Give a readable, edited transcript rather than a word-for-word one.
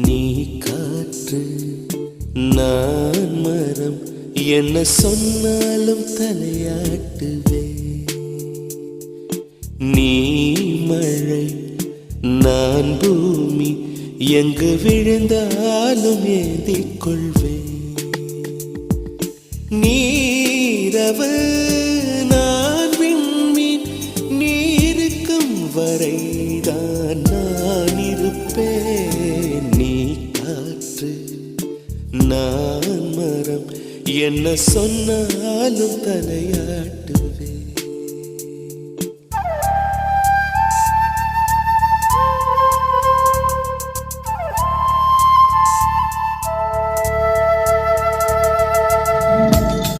நீ காற்று நான் மரம், என்ன சொன்னாலும் தலையாட்டுவே. நீ மழை நான் பூமி, எங்கு விழுந்தாலும் ஏந்திக் கொள்வே. நீரவு நான் விண்மீன், நீருக்கும் வரைதான் நான் இருப்பேன். நீ காற்று நான் மரம், என்ன சொன்னாலும் தலையாட்டு.